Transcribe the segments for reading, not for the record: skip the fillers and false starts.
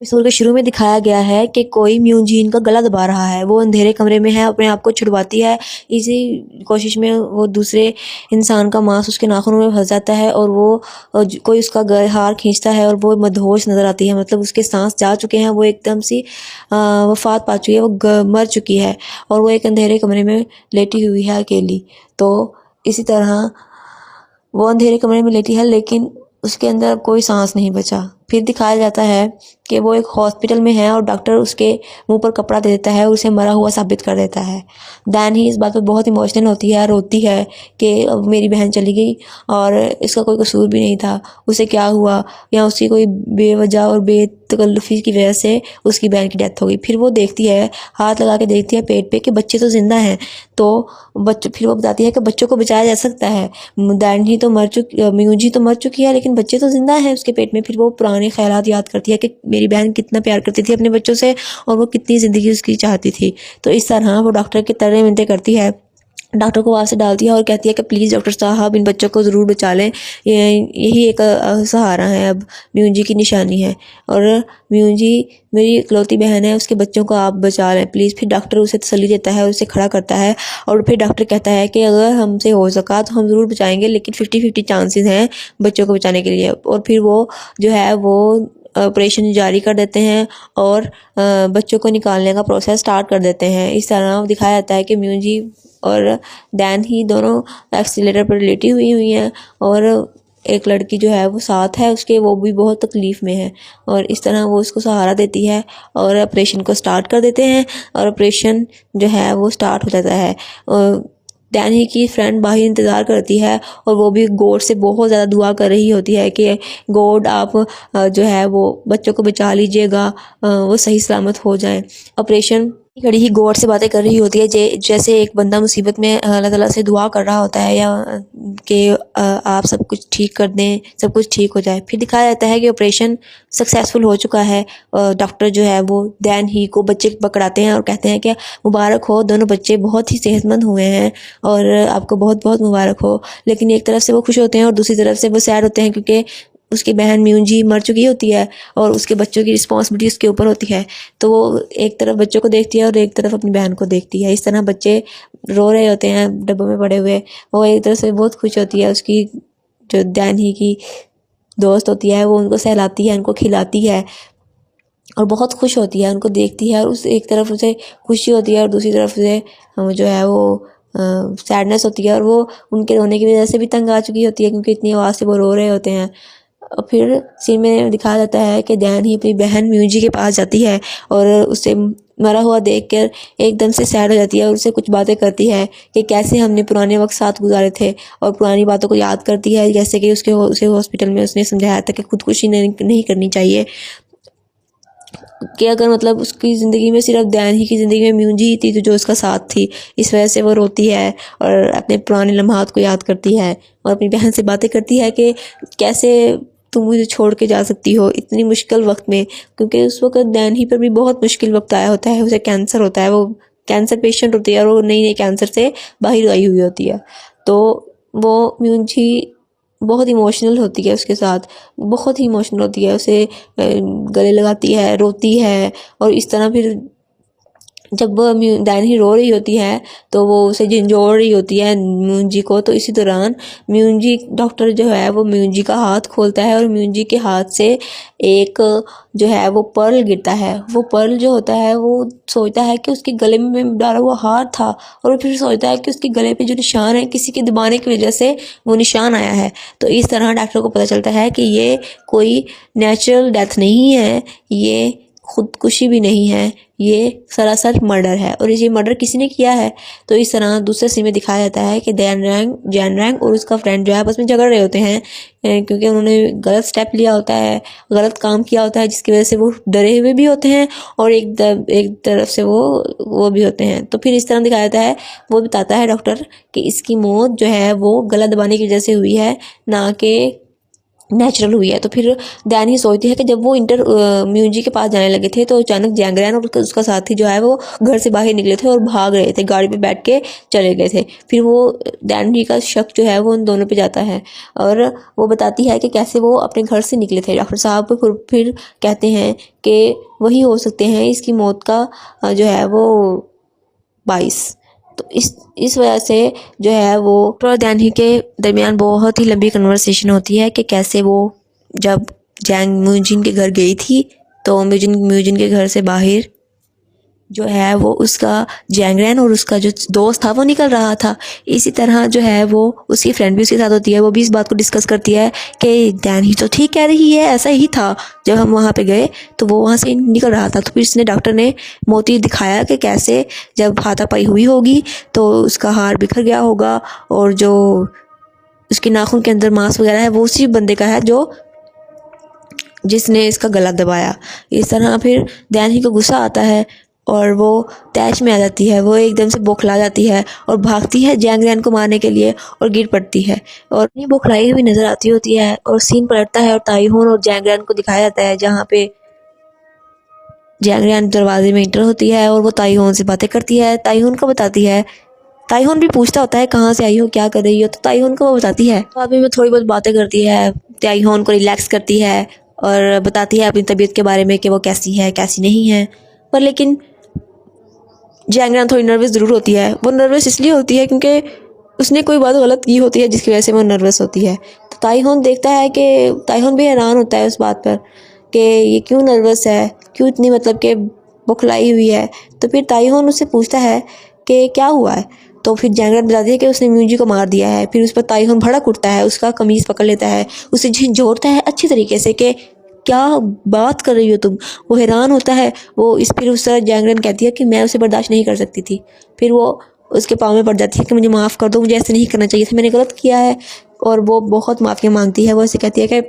Episode के शुरू में दिखाया गया है कि कोई म्यूजिन का गला दबा रहा है। वो अंधेरे कमरे में है, अपने आप को छुड़वाती है। इसी कोशिश में वो दूसरे इंसान का मांस उसके नाखूनों में फंस जाता है और वो कोई उसका हार खींचता है और वो मदहोश नजर आती है। मतलब उसके सांस जा चुके हैं, वो एकदम सी वफात पा चुकी है, वो मर चुकी है और वो एक अंधेरे कमरे में लेटी हुई है अकेली। तो इसी तरह वो अंधेरे कमरे में लेटी है, लेकिन उसके अंदर कोई सांस नहीं बचा। फिर दिखाया जाता है कि वो एक हॉस्पिटल में है और डॉक्टर उसके मुंह पर कपड़ा दे देता है और उसे मरा हुआ साबित कर देता है। दैन ही इस बात पर बहुत इमोशनल होती है, रोती है कि अब मेरी बहन चली गई और इसका कोई कसूर भी नहीं था, उसे क्या हुआ, या उसकी कोई बेवजह और बेतकल्लुफ़ी की वजह से उसकी बहन की डेथ हो गई। फिर वो देखती है, हाथ लगा के देखती है पेट पे कि बच्चे तो जिंदा हैं। तो फिर वो बताती है कि बच्चों को बचाया जा सकता है। म्यूजी तो मर चुकी है, लेकिन बच्चे तो जिंदा हैं उसके पेट में। फिर वो पुराने ख्यालात याद करती है कि मेरी बहन कितना प्यार करती थी अपने बच्चों से और वो कितनी ज़िंदगी उसकी चाहती थी। तो इस तरह वो डॉक्टर के तरह मिन्नतें करती है, डॉक्टर को वहाँ से डालती है और कहती है कि प्लीज़ डॉक्टर साहब इन बच्चों को ज़रूर बचा लें, यही एक सहारा है, अब म्यूजी की निशानी है और म्यूजी मेरी इकलौती बहन है, उसके बच्चों को आप बचा लें प्लीज़। फिर डॉक्टर उसे तसल्ली देता है और उसे खड़ा करता है और फिर डॉक्टर कहता है कि अगर हमसे हो सका तो हम ज़रूर बचाएंगे, लेकिन 50-50 चांसेस हैं बच्चों को बचाने के लिए। और फिर वो जो है वो ऑपरेशन जारी कर देते हैं और बच्चों को निकालने का प्रोसेस स्टार्ट कर देते हैं। इस तरह दिखाया जाता है कि म्यूजी और दैन ही दोनों एक्सीलेटर पर लेटी हुई हैं और एक लड़की जो है वो साथ है उसके, वो भी बहुत तकलीफ़ में है और इस तरह वो उसको सहारा देती है और ऑपरेशन को स्टार्ट कर देते हैं और ऑपरेशन जो है वो स्टार्ट हो जाता है। डैनी की फ्रेंड बाहर इंतज़ार करती है और वो भी गॉड से बहुत ज़्यादा दुआ कर रही होती है कि गॉड आप जो है वो बच्चों को बचा लीजिएगा, वो सही सलामत हो जाएं। ऑपरेशन खड़ी ही गॉड से बातें कर रही होती है, जैसे एक बंदा मुसीबत में अल्लाह ताला से दुआ कर रहा होता है, या कि आप सब कुछ ठीक कर दें, सब कुछ ठीक हो जाए। फिर दिखाया जाता है कि ऑपरेशन सक्सेसफुल हो चुका है। डॉक्टर जो है वो दैन ही को बच्चे पकड़ाते हैं और कहते हैं कि मुबारक हो, दोनों बच्चे बहुत ही सेहतमंद हुए हैं और आपको बहुत बहुत मुबारक हो। लेकिन एक तरफ से वो खुश होते हैं और दूसरी तरफ से वो सैड होते हैं, क्योंकि उसकी बहन म्यूजी मर चुकी होती है और उसके बच्चों की रिस्पॉन्सिबिलिटी उसके ऊपर होती है। तो वो एक तरफ बच्चों को देखती है और एक तरफ अपनी बहन को देखती है। इस तरह बच्चे रो रहे होते हैं डब्बों में पड़े हुए। वो एक तरफ से बहुत खुश होती है, उसकी जो दैन ही की दोस्त होती है वो उनको सहलाती है, उनको खिलाती है और बहुत खुश होती है, उनको देखती है और उस एक तरफ उसे खुशी होती है और दूसरी तरफ उसे जो है वो सैडनेस होती है और वो उनके रोने की वजह से भी तंग आ चुकी होती है, क्योंकि इतनी आवाज़ से वो रो रहे होते हैं। और फिर सीन में दिखाया जाता है कि दैन ही अपनी बहन म्यूजी के पास जाती है और उसे मरा हुआ देखकर एकदम से सैड हो जाती है और उससे कुछ बातें करती है कि कैसे हमने पुराने वक्त साथ गुजारे थे और पुरानी बातों को याद करती है, जैसे कि उसे हॉस्पिटल में उसने समझाया था कि खुदकुशी नहीं करनी चाहिए, कि अगर मतलब उसकी ज़िंदगी में सिर्फ दैन ही की ज़िंदगी में म्यूजी ही थी जो उसका साथ थी। इस वजह से वो रोती है और अपने पुराने लम्हात को याद करती है और अपनी बहन से बातें करती है कि कैसे तुम मुझे छोड़ के जा सकती हो इतनी मुश्किल वक्त में, क्योंकि उस वक्त दैन ही पर भी बहुत मुश्किल वक्त आया होता है। उसे कैंसर होता है, वो कैंसर पेशेंट होती है और वो नई कैंसर से बाहर आई हुई होती है। तो वो म्यूजी बहुत इमोशनल होती है उसके साथ, बहुत ही इमोशनल होती है, उसे गले लगाती है, रोती है और इस तरह फिर जब दैन ही रो रही होती है तो वो उसे झंझोड़ रही होती है म्यूजी को। तो इसी दौरान म्यूजी डॉक्टर जो है वो म्यूजी का हाथ खोलता है और म्यूजी के हाथ से एक जो है वो पर्ल गिरता है। वो पर्ल जो होता है वो सोचता है कि उसके गले में डाला हुआ हार था और फिर सोचता है कि उसके गले पे जो निशान है किसी के दबाने की वजह से वो निशान आया है। तो इस तरह डॉक्टर को पता चलता है कि ये कोई नेचुरल डेथ नहीं है, ये खुदकुशी भी नहीं है, ये सरासर मर्डर है और ये मर्डर किसी ने किया है। तो इस तरह दूसरे सीन में दिखाया जाता है कि जैन रैंग और उसका फ्रेंड जो है आपस में झगड़ रहे होते हैं, क्योंकि उन्होंने गलत स्टेप लिया होता है, गलत काम किया होता है, जिसकी वजह से वो डरे हुए भी होते हैं और एक तरफ से वो भी होते हैं। तो फिर इस तरह दिखाया जाता है, वो बताता है डॉक्टर कि इसकी मौत जो है वो गला दबाने की वजह से हुई है, ना कि नेचुरल हुई है। तो फिर दैनी सोचती है कि जब वो म्यूजी के पास जाने लगे थे तो अचानक जैंग्रैन और उसका साथी जो है वो घर से बाहर निकले थे और भाग रहे थे, गाड़ी पे बैठ के चले गए थे। फिर वो दैनी का शक जो है वो उन दोनों पे जाता है और वो बताती है कि कैसे वो अपने घर से निकले थे। डॉक्टर साहब फिर कहते हैं कि वही हो सकते हैं इसकी मौत का जो है वो 22। तो इस वजह से जो है वो और दैनी के दरमियान बहुत ही लंबी कन्वर्सेशन होती है कि कैसे वो जब जैंग म्यूजिन के घर गई थी तो म्यूजिन के घर से बाहर जो है वो उसका जैंग्रैन और उसका जो दोस्त था वो निकल रहा था। इसी तरह जो है वो उसकी फ्रेंड भी उसके साथ होती है, वो भी इस बात को डिस्कस करती है कि दैनी तो ठीक कह रही है, ऐसा ही था जब हम वहाँ पे गए तो वो वहाँ से निकल रहा था। तो फिर इसने डॉक्टर ने मोती दिखाया कि कैसे जब हाथापाई हुई होगी तो उसका हार बिखर गया होगा और जो उसके नाखून के अंदर मांस वगैरह है वो उसी बंदे का है जो जिसने इसका गला दबाया। इस तरह फिर दैनी को गुस्सा आता है और वो तैश में आ जाती है, वो एकदम से बौखला जाती है और भागती है जैंग्रैन को मारने के लिए और गिर पड़ती है और ये बौखलाई हुई नजर आती होती है और सीन पलटता है और ताइहोन और जैंग्रैन को दिखाया जाता है जहाँ पे जैंग्रैन दरवाजे में इंटर होती है और वो ताइहोन से बातें करती है, ताइहोन को बताती है। ताइहोन भी पूछता होता है कहाँ से आई हो, क्या कर रही हो, तो ताइहोन को वो बताती है। तो अभी में थोड़ी बहुत बातें करती है, ताइहोन को रिलैक्स करती है और बताती है अपनी तबीयत के बारे में कि वो कैसी है कैसी नहीं है। पर लेकिन जैंग्रैन थोड़ी नर्वस ज़रूर होती है। वो नर्वस इसलिए होती है क्योंकि उसने कोई बात गलत की होती है जिसकी वजह से वो नर्वस होती है। तो ताइहोन देखता है कि ताइहोन भी हैरान होता है उस बात पर कि ये क्यों नर्वस है, क्यों इतनी मतलब कि बौखलाई हुई है। तो फिर ताइहोन उससे पूछता है कि क्या हुआ है। तो फिर जैंग्रैन बताती है कि उसने म्यूजी को मार दिया है। फिर उस पर ताइहोन भड़क उठता है, उसका कमीज़ पकड़ लेता है, उसे झिंझोड़ता है अच्छी तरीके से कि क्या बात कर रही हो तुम। वो हैरान होता है। फिर उस तरह जैंग्रैन कहती है कि मैं उसे बर्दाश्त नहीं कर सकती थी। फिर वो उसके पाँव में पड़ जाती है कि मुझे माफ़ कर दो, मुझे ऐसे नहीं करना चाहिए था, मैंने गलत किया है। और वो बहुत माफ़िया मांगती है। वो ऐसे कहती है कि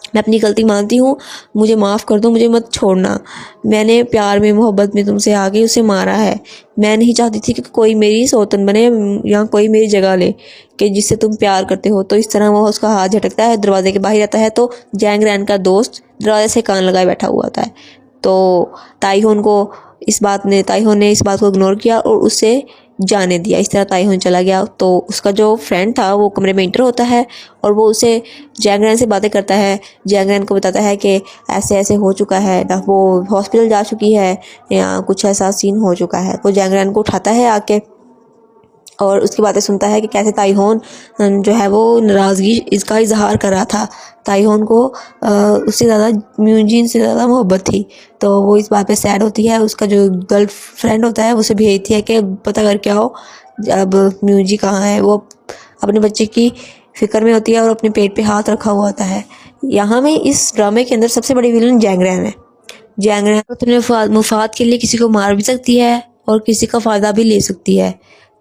मैं अपनी गलती मानती हूँ, मुझे माफ़ कर दो, मुझे मत छोड़ना। मैंने प्यार में मोहब्बत में तुमसे आके उसे मारा है। मैं नहीं चाहती थी कि कोई मेरी सौतन बने या कोई मेरी जगह ले कि जिससे तुम प्यार करते हो। तो इस तरह वो उसका हाथ झटकता है, दरवाजे के बाहर आता है तो जैंग्रैन का दोस्त दरवाजे से कान लगाए बैठा हुआ होता है। तो ताइहोन ने इस बात को इग्नोर किया और उसे जाने दिया। इस तरह ताइहोन चला गया। तो उसका जो फ्रेंड था वो कमरे में इंटर होता है और वो उसे जैंग्रैन से बातें करता है। जैंग्रैन को बताता है कि ऐसे ऐसे हो चुका है, वो हॉस्पिटल जा चुकी है या कुछ ऐसा सीन हो चुका है। वो जैंग्रैन को उठाता है आके और उसकी बातें सुनता है कि कैसे ताइहोन जो है वो नाराज़गी इसका इजहार कर रहा था। ताइहोन को उससे ज़्यादा म्यूजिन से ज़्यादा मोहब्बत थी। तो वो इस बात पे सैड होती है। उसका जो गर्ल फ्रेंड होता है उसे भेजती है कि पता करके आओ अब म्यूजी कहाँ है। वो अपने बच्चे की फिक्र में होती है और अपने पेट पे हाथ रखा हुआ होता है। यहाँ में इस ड्रामे के अंदर सबसे बड़ी विलन जैंग्रैन है। जैंग्रैन अपने मुफाद के लिए किसी को मार भी सकती है और किसी का फ़ायदा भी ले सकती है।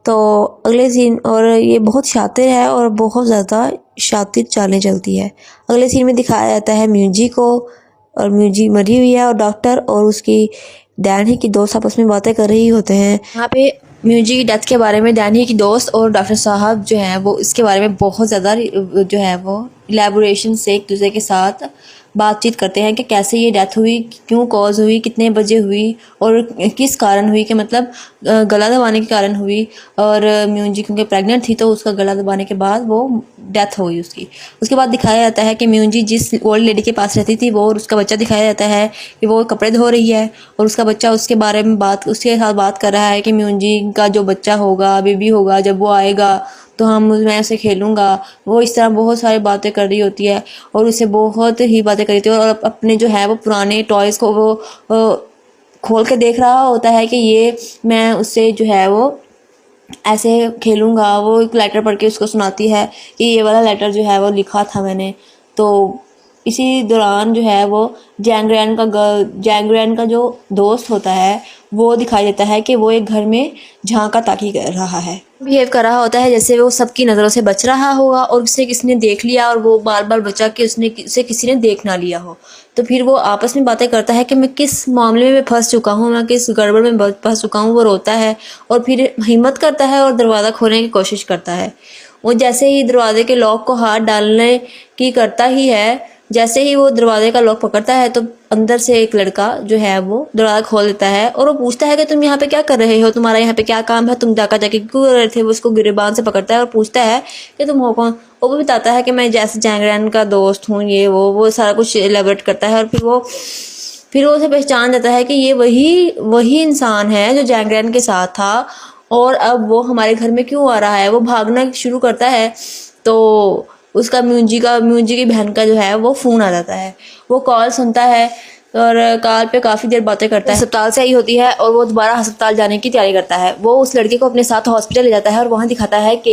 तो अगले सीन और ये बहुत शातिर है और बहुत ज़्यादा शातिर चालें चलती है। अगले सीन में दिखाया जाता है म्यूजी को और म्यूजी मरी हुई है और डॉक्टर और उसकी डैनी की दोस्त आपस में बातें कर रही होते हैं। यहाँ पे म्यूजी की डेथ के बारे में डैनी की दोस्त और डॉक्टर साहब जो हैं वो इसके बारे में बहुत ज़्यादा जो है वो इलेबोरेशन से एक दूसरे के साथ बातचीत करते हैं कि कैसे ये डेथ हुई, क्यों कॉज हुई, कितने बजे हुई और किस कारण हुई। कि मतलब गला दबाने के कारण हुई और म्यूजी क्योंकि प्रेग्नेंट थी तो उसका गला दबाने के बाद वो डेथ हो गई उसकी। उसके बाद दिखाया जाता है कि म्यूजी जिस ओल्ड लेडी के पास रहती थी वो और उसका बच्चा दिखाया जाता है कि वो कपड़े धो रही है और उसका बच्चा उसके बारे में उसके साथ बात कर रहा है कि म्यूजी का जो बच्चा होगा, बेबी होगा, जब वो आएगा तो मैं उसे खेलूँगा। वो इस तरह बहुत सारी बातें कर रही होती है और उसे बहुत ही बातें कर रही होती है और अपने जो है वो पुराने टॉयज़ को वो खोल के देख रहा होता है कि ये मैं उससे जो है वो ऐसे खेलूँगा। वो एक लेटर पढ़ के उसको सुनाती है कि ये वाला लेटर जो है वो लिखा था मैंने। तो इसी दौरान जो है वो जैंग्रैन का जो दोस्त होता है वो दिखाई देता है कि वो एक घर में झांका ताकी कर रहा है, बिहेव कर रहा होता है जैसे वो सबकी नज़रों से बच रहा होगा और उसे किसी ने देख लिया और वो बार बार बचा कि उसे किसी ने देख ना लिया हो। तो फिर वो आपस में बातें करता है कि मैं किस मामले में फंस चुका हूँ, मैं किस गड़बड़ में फंस चुका हूँ। वो रोता है और फिर हिम्मत करता है और दरवाज़ा खोलने की कोशिश करता है वो जैसे ही दरवाजे के लॉक को हाथ डालने की करता ही है, जैसे ही वो दरवाजे का लॉक पकड़ता है तो अंदर से एक लड़का जो है वो दरवाजा खोल देता है और वो पूछता है कि तुम यहाँ पे क्या कर रहे हो, तुम्हारा यहाँ पे क्या काम है, तुम जाके क्यों कर रहे थे। वो उसको गिरेबान से पकड़ता है और पूछता है कि तुम हो कौन। वो भी बताता है कि मैं जैसे जैंग का दोस्त हूँ, ये वो सारा कुछ एलेबरेट करता है। और फिर वो उसे पहचान जाता है कि ये वही इंसान है जो जैंग के साथ था और अब वो हमारे घर में क्यों आ रहा है। वो भागना शुरू करता है तो उसका म्यूंजी की बहन का जो है वो फ़ोन आ जाता है। वो कॉल सुनता है और कॉल पे काफ़ी देर बातें करता है। अस्पताल से आई होती है और वो दोबारा अस्पताल जाने की तैयारी करता है। वो उस लड़के को अपने साथ हॉस्पिटल ले जाता है और वहाँ दिखाता है कि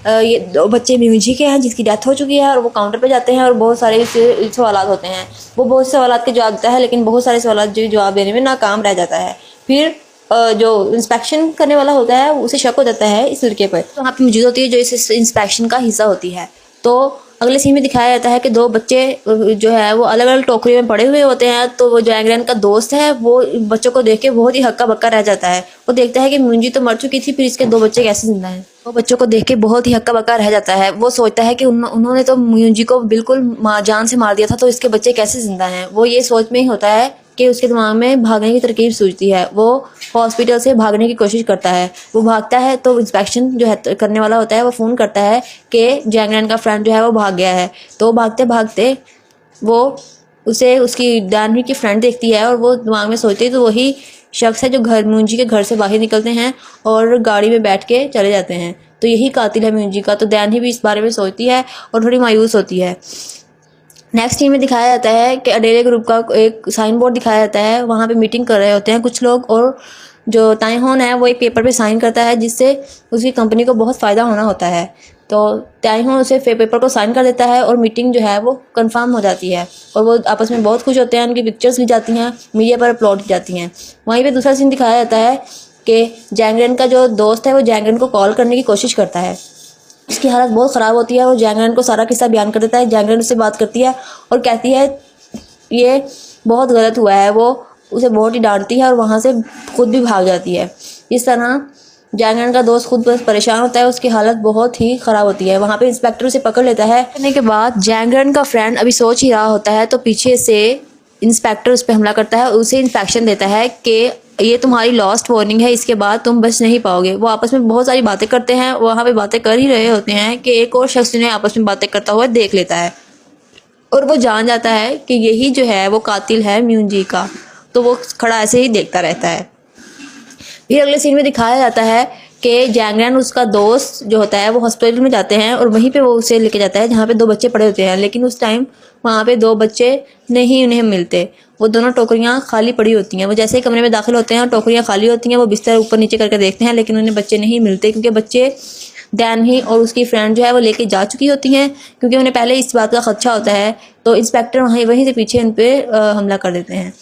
ये 2 बच्चे म्यूंजी के हैं जिसकी डेथ हो चुकी है। और वो काउंटर पे जाते हैं और बहुत सारे सवाल होते हैं। वो बहुत से सवाल के जवाब देता है लेकिन बहुत सारे सवाल जो जवाब देने में नाकाम रह जाता है। फिर जो इंस्पेक्शन करने वाला होता है उसे शक हो जाता है इस लड़के पर। तो वहाँ पे मौजूद होती है जो इस इंस्पेक्शन का हिस्सा होती है। तो अगले सीन में दिखाया जाता है कि 2 बच्चे जो है वो अलग अलग टोकरी में पड़े हुए होते हैं। तो वो जो जैंग का दोस्त है वो बच्चों को देख के बहुत ही हक्का बक्का रह जाता है। वो देखता है कि म्यूंजी तो मर चुकी थी, फिर इसके 2 बच्चे कैसे जिंदा हैं। वो बच्चों को देख के बहुत ही हक्का बक्का रह जाता है। वो सोचता है कि उन्होंने तो म्यूंजी को बिल्कुल जान से मार दिया था, तो इसके बच्चे कैसे जिंदा हैं। वो ये सोच में ही होता है कि उसके दिमाग में भागने की तरकीब सूझती है। वो हॉस्पिटल से भागने की कोशिश करता है। वो भागता है तो इंस्पेक्शन जो है करने वाला होता है वो फ़ोन करता है कि जैंग का फ्रेंड जो है वो भाग गया है। तो भागते भागते वो उसे उसकी जानवी की फ्रेंड देखती है और वो दिमाग में सोचती है तो वही शख्स है जो म्यूंजी के घर से बाहर निकलते हैं और गाड़ी में बैठ के चले जाते हैं। तो यही कातिल है म्यूंजी का। तो दैनी भी इस बारे में सोचती है और थोड़ी मायूस होती है। नेक्स्ट सीन में दिखाया जाता है कि अडेले ग्रुप का एक साइन बोर्ड दिखाया जाता है। वहाँ पे मीटिंग कर रहे होते हैं कुछ लोग और जो ताइहोन है वो एक पेपर पे साइन करता है जिससे उसकी कंपनी को बहुत फ़ायदा होना होता है। तो ताइहोन उसे पेपर को साइन कर देता है और मीटिंग जो है वो कंफर्म हो जाती है और वो आपस में बहुत खुश होते हैं। उनकी पिक्चर्स ली जाती हैं, मीडिया पर अपलोड की जाती हैं। वहीं पर दूसरा सीन दिखाया जाता है कि जैंग का जो दोस्त है वो जैंग को कॉल करने की कोशिश करता है। उसकी हालत बहुत ख़राब होती है। वो जैंग को सारा किस्सा बयान कर देता है। जैंग उससे बात करती है और कहती है ये बहुत गलत हुआ है। वो उसे बहुत ही डांटती है और वहाँ से खुद भी भाग जाती है। इस तरह जैंग का दोस्त खुद बस परेशान होता है। उसकी हालत बहुत ही ख़राब होती है। वहाँ पे इंस्पेक्टर उसे पकड़ लेता है। करने के बाद जैंग का फ्रेंड अभी सोच ही रहा होता है तो पीछे से इंस्पेक्टर उस पर हमला करता है। उसे इंस्पेक्शन देता है कि ये तुम्हारी लास्ट वार्निंग है, इसके बाद तुम बच नहीं पाओगे। वो आपस में बहुत सारी बातें करते हैं। वहाँ पे बातें कर ही रहे होते हैं कि एक और शख्स ने आपस में बातें करता हुआ देख लेता है और वो जान जाता है कि यही जो है वो कातिल है म्यूंजी का। तो वो खड़ा ऐसे ही देखता रहता है। फिर अगले सीन में दिखाया जाता है कि जैंग उसका दोस्त जो होता है वो हॉस्पिटल में जाते हैं और वहीं पे वो उसे लेके जाता है जहाँ पे 2 बच्चे पड़े होते हैं। लेकिन उस टाइम वहाँ पे 2 बच्चे नहीं उन्हें मिलते। वो दोनों टोकरियाँ खाली पड़ी होती हैं। वो जैसे ही कमरे में दाखिल होते हैं और टोकरियाँ खाली होती हैं, वो बिस्तर ऊपर नीचे करके देखते हैं लेकिन उन्हें बच्चे नहीं मिलते क्योंकि बच्चे दैनी और उसकी फ्रेंड जो है वो लेके जा चुकी होती हैं क्योंकि उन्हें पहले इस बात का खदशा होता है। तो इंस्पेक्टर वहीं से पीछे उन पर हमला कर देते हैं।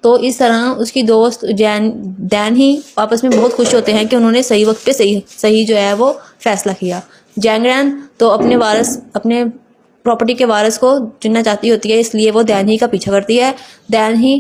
तो इस तरह उसकी दोस्त दैन ही आपस में बहुत खुश होते हैं कि उन्होंने सही वक्त पे सही जो है वो फैसला किया। जैंग तो अपने प्रॉपर्टी के वारिस को चुनना चाहती होती है, इसलिए वो दैन ही का पीछा करती है। दैन ही